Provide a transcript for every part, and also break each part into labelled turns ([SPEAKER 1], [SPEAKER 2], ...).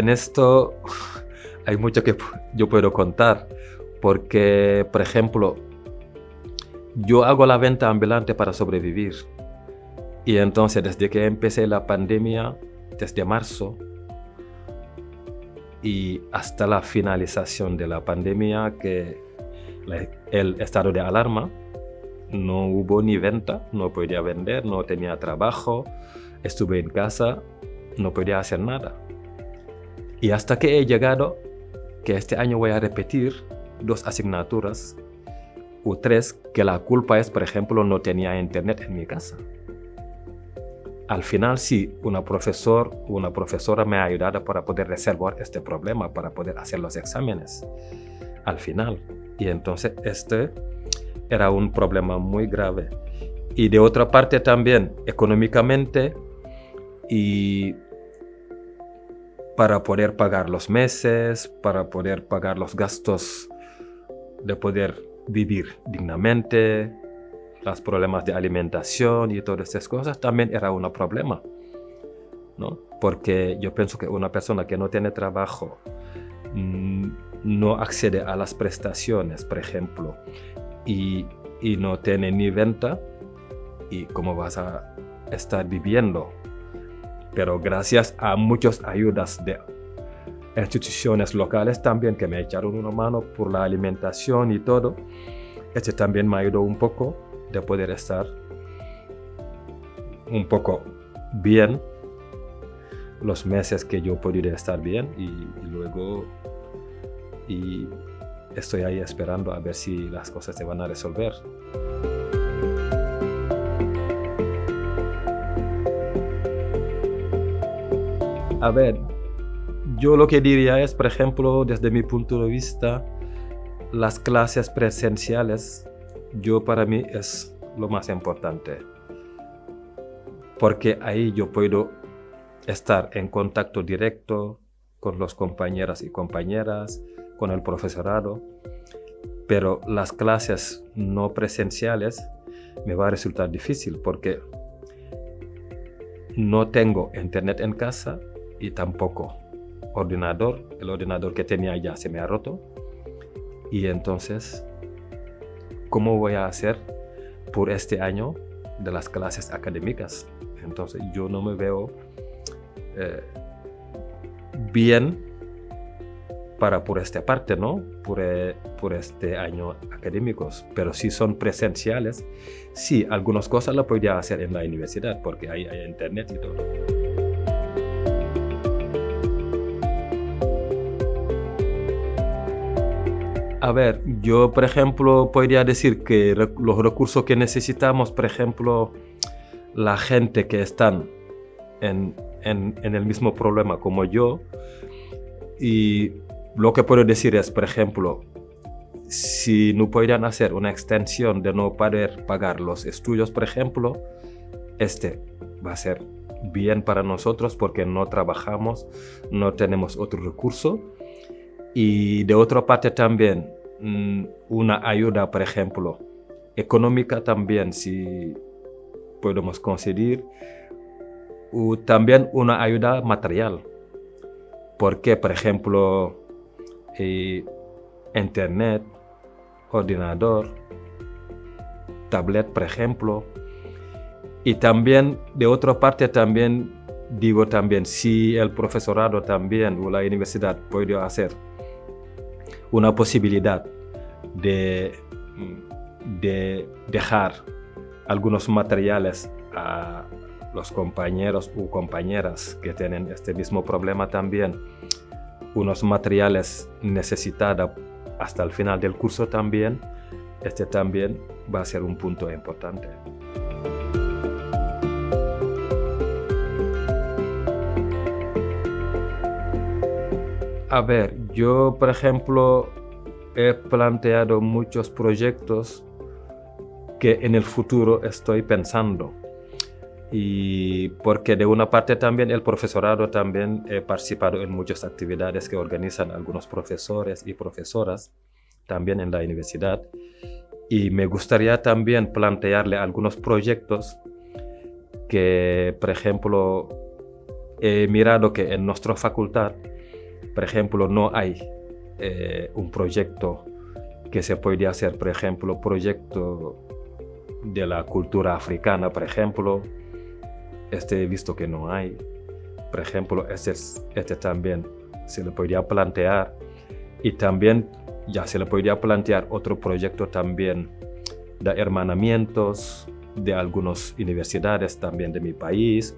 [SPEAKER 1] en esto hay mucho que yo puedo contar, porque, por ejemplo, yo hago la venta ambulante para sobrevivir. Y entonces, desde que empecé la pandemia, desde marzo, y hasta la finalización de la pandemia, el estado de alarma, no hubo ni venta, no podía vender, no tenía trabajo, estuve en casa, no podía hacer nada. Y hasta que he llegado, que este año voy a repetir 2 asignaturas o 3, que la culpa es, por ejemplo, no tenía internet en mi casa. Al final sí, una profesora me ha ayudado para poder resolver este problema, para poder hacer los exámenes al final. Y entonces este era un problema muy grave. Y de otra parte también, económicamente, y para poder pagar los meses, para poder pagar los gastos de poder vivir dignamente, los problemas de alimentación y todas estas cosas, también era un problema, ¿no? Porque yo pienso que una persona que no tiene trabajo, no accede a las prestaciones, por ejemplo, y no tiene ni venta, ¿y cómo vas a estar viviendo? Pero gracias a muchas ayudas de instituciones locales también que me echaron una mano por la alimentación y todo, también me ayudó un poco de poder estar un poco bien los meses que yo podría estar bien y luego estoy ahí esperando a ver si las cosas se van a resolver. A ver, yo lo que diría es, por ejemplo, desde mi punto de vista, las clases presenciales, para mí es lo más importante, porque ahí yo puedo estar en contacto directo con los compañeros y compañeras, con el profesorado, pero las clases no presenciales me va a resultar difícil porque no tengo internet en casa y tampoco ordenador. El ordenador que tenía ya se me ha roto y entonces, ¿cómo voy a hacer por este año de las clases académicas? Entonces yo no me veo bien por esta parte, ¿no? Por este año académicos. Pero si son presenciales, sí, algunas cosas las podría hacer en la universidad porque hay internet y todo. A ver, yo por ejemplo podría decir que los recursos que necesitamos, por ejemplo, la gente que están en el mismo problema como yo, y lo que puedo decir es, por ejemplo, si no podrían hacer una extensión de no poder pagar los estudios, por ejemplo, va a ser bien para nosotros porque no trabajamos, no tenemos otro recurso. Y de otra parte también, una ayuda, por ejemplo, económica también, si podemos conseguir, o también una ayuda material. Porque, por ejemplo, internet, ordenador, tablet, por ejemplo. Y también, de otra parte, también digo también, si el profesorado también o la universidad puede hacer una posibilidad de dejar algunos materiales a los compañeros u compañeras que tienen este mismo problema también, unos materiales necesitados hasta el final del curso también, también va a ser un punto importante. A ver, yo por ejemplo he planteado muchos proyectos que en el futuro estoy pensando. Y porque de una parte también el profesorado también he participado en muchas actividades que organizan algunos profesores y profesoras también en la universidad. Y me gustaría también plantearle algunos proyectos que, por ejemplo, he mirado que en nuestra facultad Por ejemplo, no hay un proyecto que se puede hacer, por ejemplo, proyecto de la cultura africana, por ejemplo. He visto que no hay. Por ejemplo, este también se le podría plantear. Y también ya se le podría plantear otro proyecto también de hermanamientos de algunas universidades también de mi país,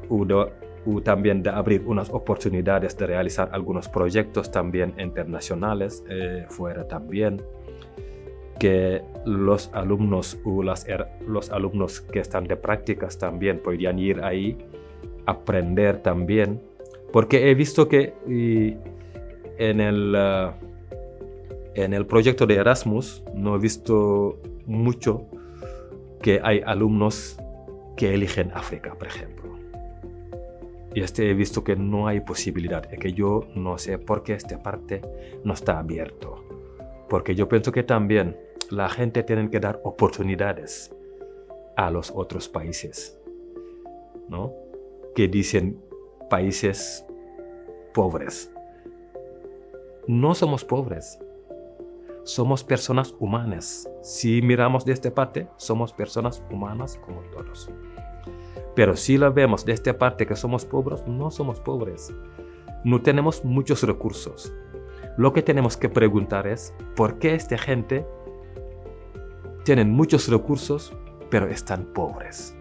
[SPEAKER 1] o también de abrir unas oportunidades de realizar algunos proyectos también internacionales fuera también, que los alumnos o los alumnos que están de prácticas también podrían ir ahí, aprender también, porque he visto que en el proyecto de Erasmus no he visto mucho que hay alumnos que eligen África, por ejemplo. Y he visto que no hay posibilidad, y que yo no sé por qué esta parte no está abierto. Porque yo pienso que también la gente tiene que dar oportunidades a los otros países, ¿no? Que dicen países pobres. No somos pobres, somos personas humanas. Si miramos de esta parte, somos personas humanas como todos. Pero si lo vemos de esta parte que somos pobres, no somos pobres. No tenemos muchos recursos. Lo que tenemos que preguntar es, ¿por qué esta gente tiene muchos recursos, pero están pobres?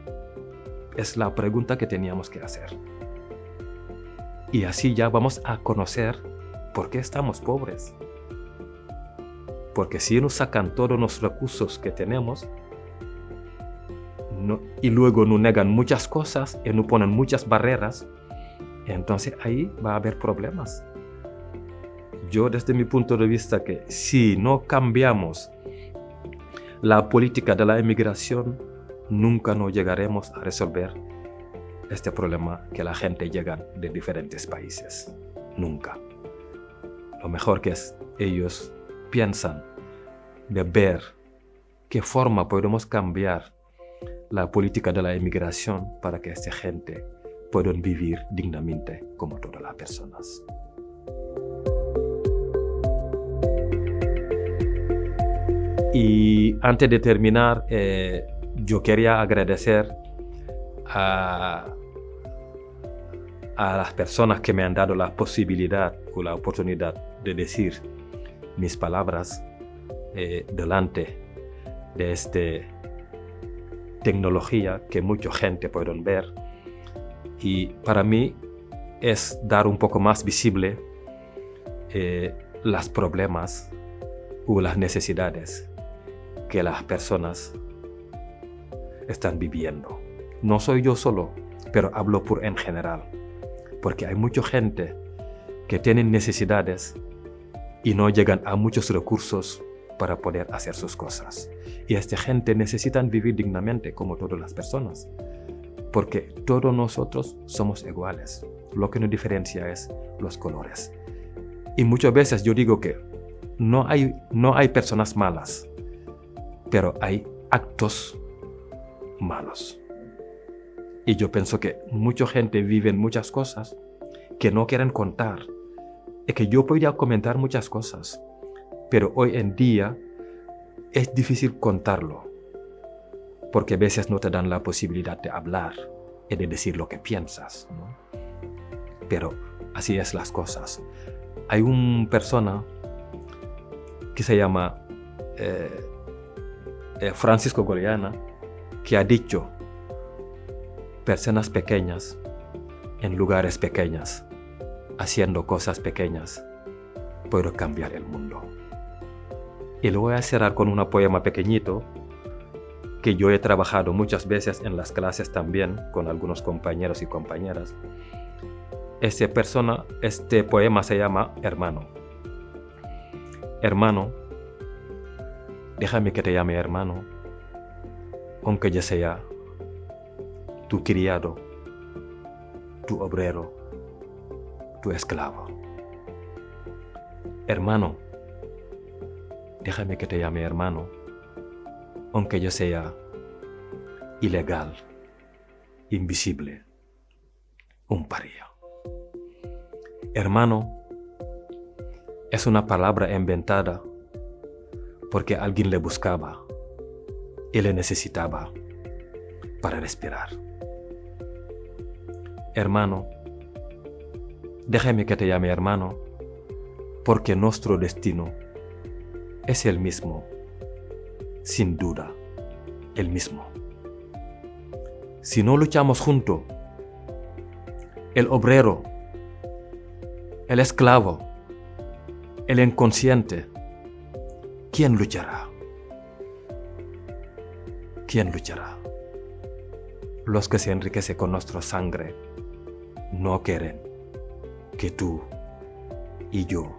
[SPEAKER 1] Es la pregunta que teníamos que hacer. Y así ya vamos a conocer por qué estamos pobres. Porque si nos sacan todos los recursos que tenemos, y luego nos negan muchas cosas y nos ponen muchas barreras, entonces ahí va a haber problemas. Yo desde mi punto de vista que si no cambiamos la política de la inmigración, nunca nos llegaremos a resolver este problema que la gente llega de diferentes países. Nunca. Lo mejor que es ellos piensan de ver qué forma podemos cambiar la política de la inmigración para que esta gente pueda vivir dignamente como todas las personas. Y antes de terminar, yo quería agradecer a las personas que me han dado la posibilidad o la oportunidad de decir mis palabras delante de esta tecnología que mucha gente puede ver. Y para mí es dar un poco más visible los problemas o las necesidades que las personas están viviendo. No soy yo solo, pero hablo en general, porque hay mucha gente que tiene necesidades y no llegan a muchos recursos para poder hacer sus cosas. Y esta gente necesita vivir dignamente como todas las personas, porque todos nosotros somos iguales. Lo que nos diferencia es los colores. Y muchas veces yo digo que no hay personas malas, pero hay actos malos. Y yo pienso que mucha gente vive en muchas cosas que no quieren contar. Y que yo podría comentar muchas cosas, pero hoy en día es difícil contarlo, porque a veces no te dan la posibilidad de hablar y de decir lo que piensas, ¿no? Pero así es las cosas. Hay una persona que se llama Francisco Galeana, que ha dicho: personas pequeñas en lugares pequeños, haciendo cosas pequeñas, puedo cambiar el mundo. Y lo voy a cerrar con un poema pequeñito que yo he trabajado muchas veces en las clases también con algunos compañeros y compañeras. Este poema se llama Hermano. Hermano, déjame que te llame hermano, aunque yo sea tu criado, tu obrero, tu esclavo. Hermano, déjame que te llame hermano, aunque yo sea ilegal, invisible, un paria. Hermano es una palabra inventada porque alguien le buscaba y le necesitaba para respirar. Hermano, déjame que te llame hermano, porque nuestro destino es el mismo, sin duda, el mismo. Si no luchamos juntos, el obrero, el esclavo, el inconsciente, ¿quién luchará? ¿Quién luchará? Los que se enriquecen con nuestra sangre no quieren que tú y yo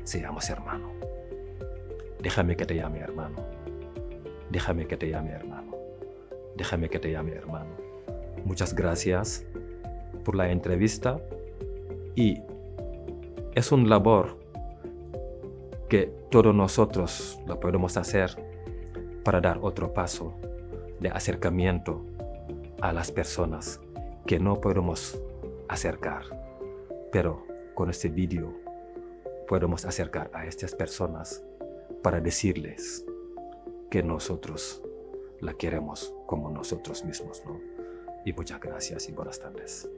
[SPEAKER 1] seamos hermanos. Déjame que te llame hermano. Déjame que te llame hermano. Déjame que te llame hermano. Muchas gracias por la entrevista y es una labor que todos nosotros lo podemos hacer para dar otro paso de acercamiento a las personas que no podemos acercar. Pero con este vídeo podemos acercar a estas personas para decirles que nosotros la queremos como nosotros mismos, ¿no? Y muchas gracias y buenas tardes.